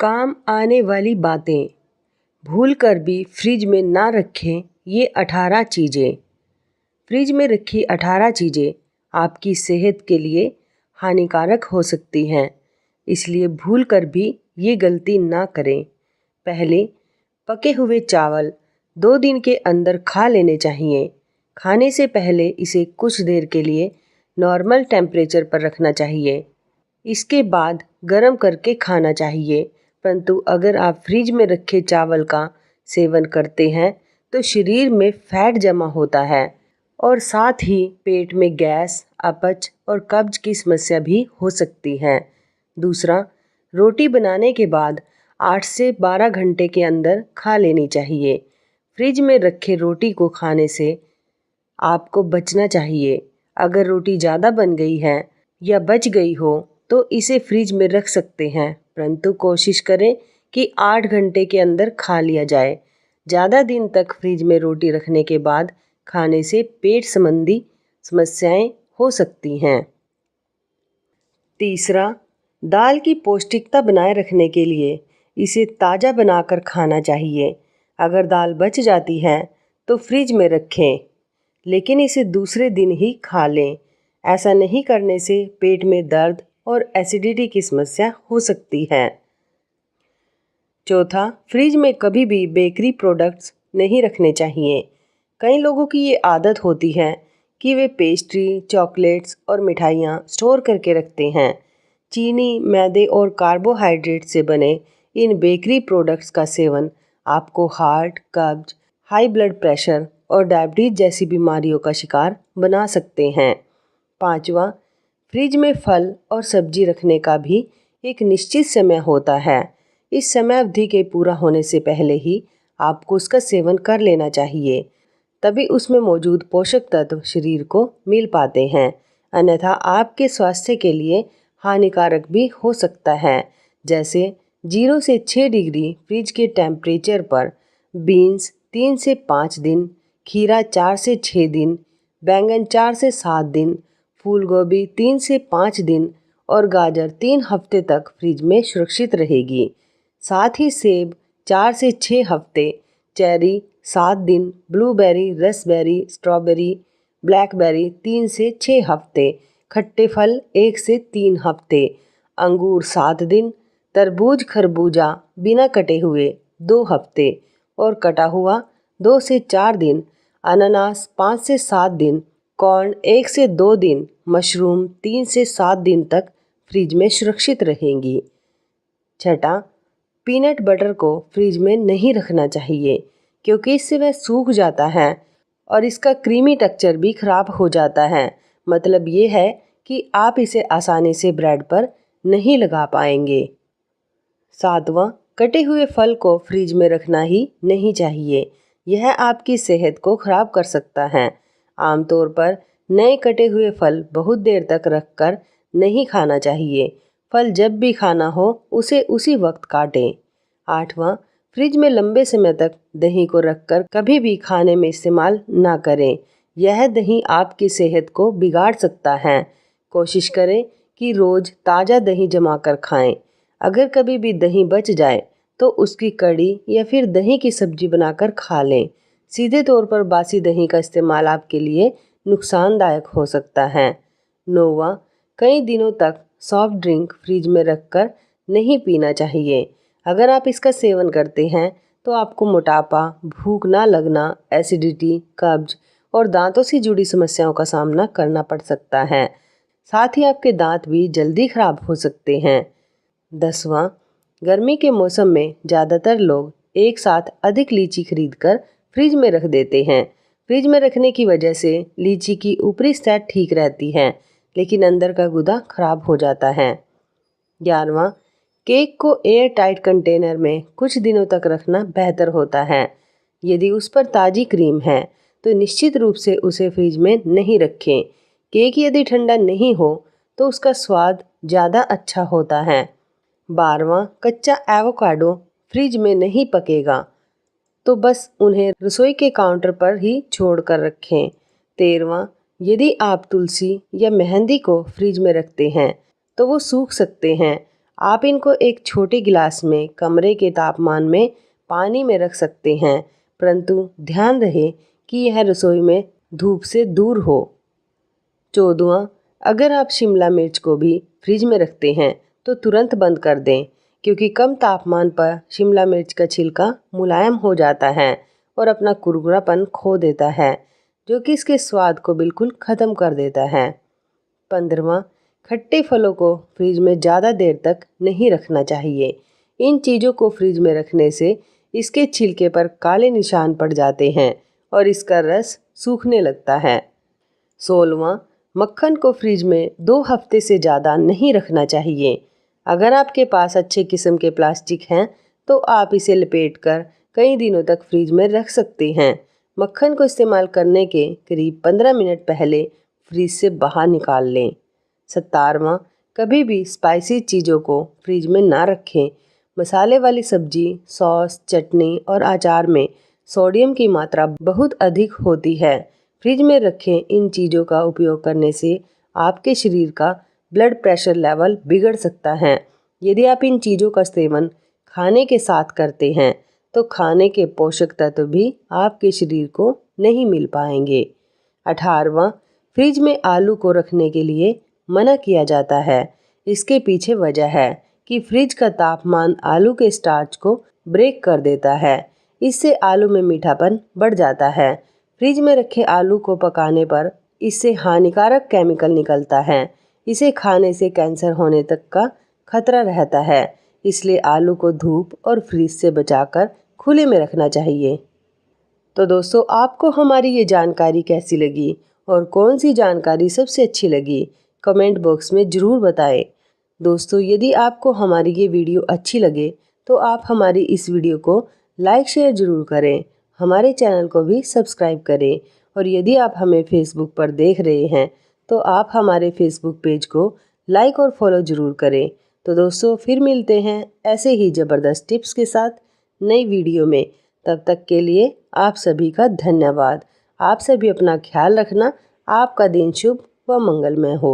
काम आने वाली बातें भूल कर भी फ्रिज में ना रखें। ये 18 चीज़ें। फ्रिज में रखी 18 चीज़ें आपकी सेहत के लिए हानिकारक हो सकती हैं, इसलिए भूल कर भी ये गलती ना करें। पहले, पके हुए चावल 2 दिन के अंदर खा लेने चाहिए। खाने से पहले इसे कुछ देर के लिए नॉर्मल टेम्परेचर पर रखना चाहिए। इसके बाद गर्म करके खाना चाहिए। परंतु अगर आप फ्रिज में रखे चावल का सेवन करते हैं तो शरीर में फैट जमा होता है और साथ ही पेट में गैस, अपच और कब्ज की समस्या भी हो सकती है। दूसरा, रोटी बनाने के बाद 8 से 12 घंटे के अंदर खा लेनी चाहिए। फ्रिज में रखे रोटी को खाने से आपको बचना चाहिए। अगर रोटी ज़्यादा बन गई है या बच गई हो तो इसे फ्रिज में रख सकते हैं, परंतु कोशिश करें कि 8 घंटे के अंदर खा लिया जाए। ज़्यादा दिन तक फ्रिज में रोटी रखने के बाद खाने से पेट संबंधी समस्याएं हो सकती हैं। तीसरा, दाल की पौष्टिकता बनाए रखने के लिए इसे ताज़ा बनाकर खाना चाहिए। अगर दाल बच जाती है तो फ्रिज में रखें, लेकिन इसे दूसरे दिन ही खा लें। ऐसा नहीं करने से पेट में दर्द और एसिडिटी की समस्या हो सकती है। चौथा, फ्रिज में कभी भी बेकरी प्रोडक्ट्स नहीं रखने चाहिए। कई लोगों की ये आदत होती है कि वे पेस्ट्री, चॉकलेट्स और मिठाइयाँ स्टोर करके रखते हैं। चीनी, मैदे और कार्बोहाइड्रेट से बने इन बेकरी प्रोडक्ट्स का सेवन आपको हार्ट, कब्ज, हाई ब्लड प्रेशर और डायबिटीज जैसी बीमारियों का शिकार बना सकते हैं। पांचवा, फ्रिज में फल और सब्जी रखने का भी एक निश्चित समय होता है। इस समय अवधि के पूरा होने से पहले ही आपको उसका सेवन कर लेना चाहिए, तभी उसमें मौजूद पोषक तत्व शरीर को मिल पाते हैं। अन्यथा आपके स्वास्थ्य के लिए हानिकारक भी हो सकता है। जैसे 0 से 6 डिग्री फ्रिज के टेम्परेचर पर बीन्स 3 से 5 दिन, खीरा 4 से 6 दिन, बैंगन 4 से 7 दिन, फूल गोभी 3 से 5 दिन और गाजर 3 हफ्ते तक फ्रिज में सुरक्षित रहेगी। साथ ही सेब 4 से 6 हफ्ते, चेरी 7 दिन, ब्लूबेरी, रसबेरी, स्ट्रॉबेरी, ब्लैकबेरी 3 से 6 हफ्ते, खट्टे फल 1 से 3 हफ्ते, अंगूर 7 दिन, तरबूज खरबूजा बिना कटे हुए 2 हफ्ते और कटा हुआ 2 से 4 दिन, अनानास 5 से 7 दिन, कॉर्न 1 से 2 दिन, मशरूम 3 से 7 दिन तक फ्रिज में सुरक्षित रहेंगी। छठा, पीनट बटर को फ्रिज में नहीं रखना चाहिए क्योंकि इससे वह सूख जाता है और इसका क्रीमी टेक्सचर भी खराब हो जाता है। मतलब ये है कि आप इसे आसानी से ब्रेड पर नहीं लगा पाएंगे। सातवां, कटे हुए फल को फ्रिज में रखना ही नहीं चाहिए। यह आपकी सेहत को खराब कर सकता है। आमतौर पर नए कटे हुए फल बहुत देर तक रखकर नहीं खाना चाहिए। फल जब भी खाना हो उसे उसी वक्त काटें। आठवां, फ्रिज में लंबे समय तक दही को रखकर कभी भी खाने में इस्तेमाल ना करें। यह दही आपकी सेहत को बिगाड़ सकता है। कोशिश करें कि रोज़ ताज़ा दही जमा कर खाएं। अगर कभी भी दही बच जाए तो उसकी कड़ी या फिर दही की सब्जी बनाकर खा लें। सीधे तौर पर बासी दही का इस्तेमाल आपके लिए नुकसानदायक हो सकता है। नौवां, कई दिनों तक सॉफ्ट ड्रिंक फ्रिज में रखकर नहीं पीना चाहिए। अगर आप इसका सेवन करते हैं तो आपको मोटापा, भूख ना लगना, एसिडिटी, कब्ज और दांतों से जुड़ी समस्याओं का सामना करना पड़ सकता है। साथ ही आपके दांत भी जल्दी खराब हो सकते हैं। 10वां, गर्मी के मौसम में ज़्यादातर लोग एक साथ अधिक लीची खरीदकर फ्रिज में रख देते हैं। फ्रिज में रखने की वजह से लीची की ऊपरी सतह ठीक रहती है, लेकिन अंदर का गूदा खराब हो जाता है। 11वां, केक को एयर टाइट कंटेनर में कुछ दिनों तक रखना बेहतर होता है। यदि उस पर ताज़ी क्रीम है तो निश्चित रूप से उसे फ्रिज में नहीं रखें। केक यदि ठंडा नहीं हो तो उसका स्वाद ज़्यादा अच्छा होता है। 12वां, कच्चा एवोकाडो फ्रिज में नहीं पकेगा तो बस उन्हें रसोई के काउंटर पर ही छोड़ कर रखें। 13वां, यदि आप तुलसी या मेहंदी को फ्रिज में रखते हैं तो वो सूख सकते हैं। आप इनको एक छोटे गिलास में कमरे के तापमान में पानी में रख सकते हैं, परंतु ध्यान रहे कि यह रसोई में धूप से दूर हो। 14वां, अगर आप शिमला मिर्च को भी फ्रिज में रखते हैं तो तुरंत बंद कर दें, क्योंकि कम तापमान पर शिमला मिर्च का छिलका मुलायम हो जाता है और अपना कुरकुरापन खो देता है, जो कि इसके स्वाद को बिल्कुल ख़त्म कर देता है। 15वां, खट्टे फलों को फ्रिज में ज़्यादा देर तक नहीं रखना चाहिए। इन चीज़ों को फ्रिज में रखने से इसके छिलके पर काले निशान पड़ जाते हैं और इसका रस सूखने लगता है। 16वां, मक्खन को फ्रिज में 2 हफ्ते से ज़्यादा नहीं रखना चाहिए। अगर आपके पास अच्छे किस्म के प्लास्टिक हैं तो आप इसे लपेटकर कई दिनों तक फ्रिज में रख सकते हैं। मक्खन को इस्तेमाल करने के करीब 15 मिनट पहले फ्रिज से बाहर निकाल लें। 17वां, कभी भी स्पाइसी चीज़ों को फ्रिज में ना रखें। मसाले वाली सब्जी, सॉस, चटनी और अचार में सोडियम की मात्रा बहुत अधिक होती है। फ्रिज में रखें इन चीज़ों का उपयोग करने से आपके शरीर का ब्लड प्रेशर लेवल बिगड़ सकता है। यदि आप इन चीज़ों का सेवन खाने के साथ करते हैं तो खाने के पोषक तत्व भी आपके शरीर को नहीं मिल पाएंगे। 18वां, फ्रिज में आलू को रखने के लिए मना किया जाता है। इसके पीछे वजह है कि फ्रिज का तापमान आलू के स्टार्च को ब्रेक कर देता है। इससे आलू में मीठापन बढ़ जाता है। फ्रिज में रखे आलू को पकाने पर इससे हानिकारक केमिकल निकलता है। इसे खाने से कैंसर होने तक का खतरा रहता है। इसलिए आलू को धूप और फ्रिज से बचाकर खुले में रखना चाहिए। तो दोस्तों, आपको हमारी ये जानकारी कैसी लगी और कौन सी जानकारी सबसे अच्छी लगी, कमेंट बॉक्स में ज़रूर बताएं। दोस्तों, यदि आपको हमारी ये वीडियो अच्छी लगे तो आप हमारी इस वीडियो को लाइक शेयर ज़रूर करें, हमारे चैनल को भी सब्सक्राइब करें और यदि आप हमें फेसबुक पर देख रहे हैं तो आप हमारे फेसबुक पेज को लाइक और फॉलो ज़रूर करें। तो दोस्तों, फिर मिलते हैं ऐसे ही ज़बरदस्त टिप्स के साथ नई वीडियो में। तब तक के लिए आप सभी का धन्यवाद। आप सभी अपना ख्याल रखना। आपका दिन शुभ व मंगलमय हो।